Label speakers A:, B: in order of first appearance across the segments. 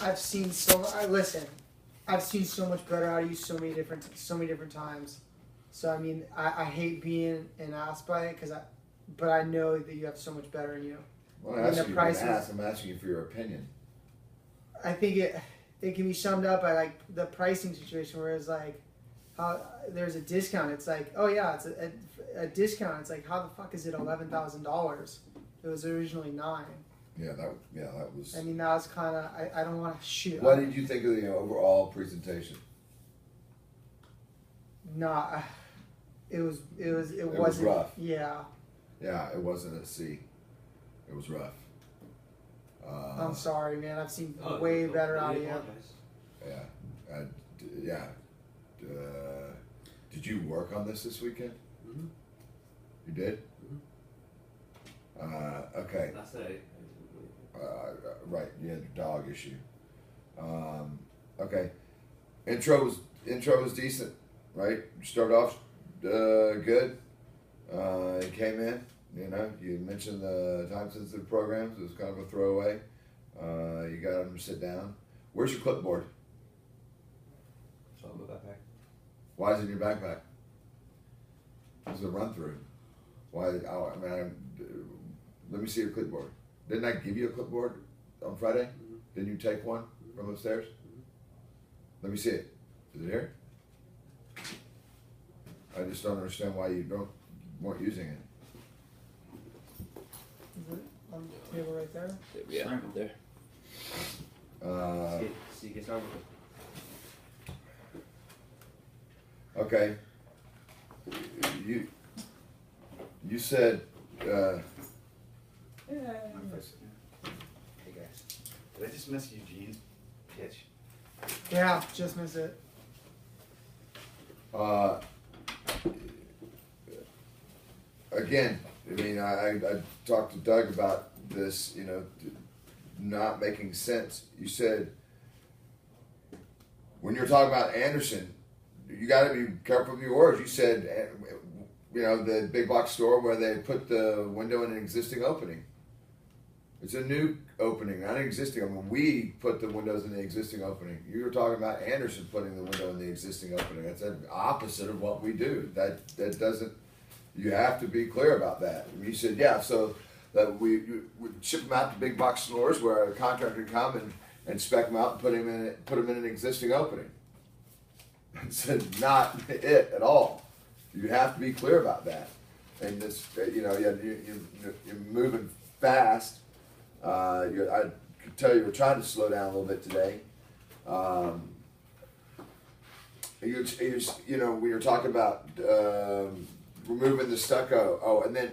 A: I've seen I've seen so much better out of you so many different times. So I mean, I hate being an ass by it but I know that you have so much better in you.
B: Well, I'm asking you for your opinion.
A: I think it can be summed up by like the pricing situation where it's like how there's a discount. It's like, oh yeah, it's a discount. It's like, how the fuck is it $11,000? It was originally $9,000.
B: Yeah, that was.
A: I mean, that was kind of. I don't want to shoot.
B: What did you think of the overall presentation?
A: Nah, it wasn't
B: rough.
A: Yeah.
B: Yeah, it wasn't a C. It was rough.
A: I'm sorry, man. I've seen way better out of you.
B: Yeah. Did you work on this weekend?
C: Mm-hmm.
B: You did?
C: Mm-hmm.
B: Okay.
C: That's it.
B: Right, you had a dog issue. Okay. Intro was decent, right? You started off good. You came in, you mentioned the time-sensitive programs. It was kind of a throwaway. You got them to sit down. Where's your clipboard?
C: It's on my backpack.
B: Why is it in your backpack? It's a run-through. Why? Let me see your clipboard. Didn't I give you a clipboard on Friday?
C: Mm-hmm.
B: Didn't you take one from upstairs?
C: Mm-hmm.
B: Let me see it. Is it here? I just don't understand why you weren't using it.
A: Is it on the table right there?
C: Yeah, right there. See, get started with it.
B: Okay. You said.
C: Hey guys, did I just miss Eugene's pitch?
A: Yeah, just miss it.
B: Again, I mean, I talked to Doug about this, not making sense. You said when you're talking about Anderson, you got to be careful with your words. You said, the big box store where they put the window in an existing opening. It's a new opening, not an existing. I mean, we put the windows in the existing opening. You were talking about Anderson putting the window in the existing opening. That's the opposite of what we do. That doesn't. You have to be clear about that. I mean, you said, yeah, so that we ship them out to big box stores where a contractor can come and spec them out and put them in an existing opening. It's not it at all. You have to be clear about that. And this, you're moving fast. I could tell you were trying to slow down a little bit today. When you're talking about removing the stucco, then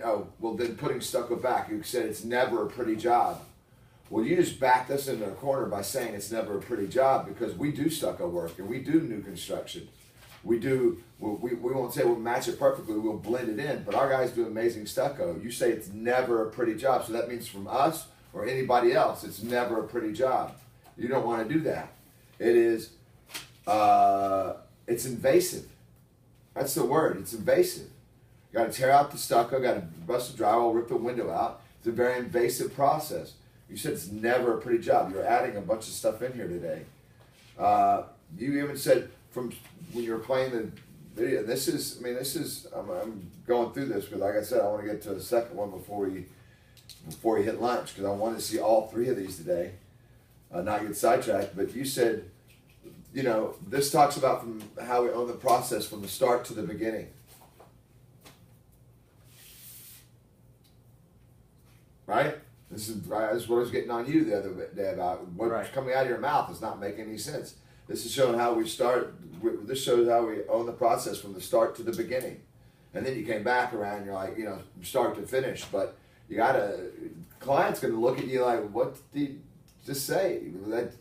B: putting stucco back. You said it's never a pretty job. Well, you just backed us into a corner by saying it's never a pretty job, because we do stucco work and we do new construction. We won't say we'll match it perfectly, we'll blend it in, but our guys do amazing stucco. You say it's never a pretty job, so that means from us or anybody else, it's never a pretty job. You don't want to do that. It is, it's invasive. That's the word, it's invasive. You got to tear out the stucco, got to bust the drywall, rip the window out. It's a very invasive process. You said it's never a pretty job. You're adding a bunch of stuff in here today. You even said from when you were playing the video, I'm going through this because, like I said, I want to get to the second one before we hit lunch, because I want to see all three of these today, not get sidetracked. But you said, this talks about from how we own the process from the start to the beginning. Right? This is what I was getting on you the other day about what's coming out of your mouth is not making any sense. This is showing how we start. This shows how we own the process from the start to the beginning, and then you came back around. And you're like, start to finish. But client's going to look at you like, what did he just say?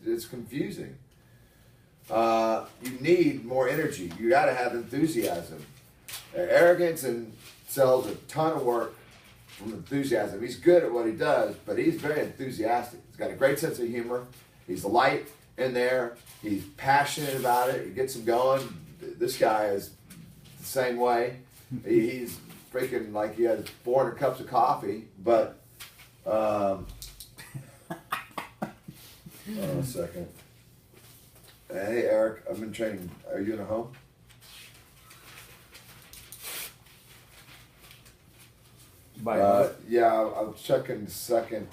B: It's confusing. You need more energy. You got to have enthusiasm. Arrogance sells a ton of work from enthusiasm. He's good at what he does, but he's very enthusiastic. He's got a great sense of humor. He's light in there. He's passionate about it. He gets him going. This guy is the same way. He's freaking like he has 400 cups of coffee, but Second. Hey Eric, I've been training. Are you in a home?
D: By
B: Yeah, I'll check in a second.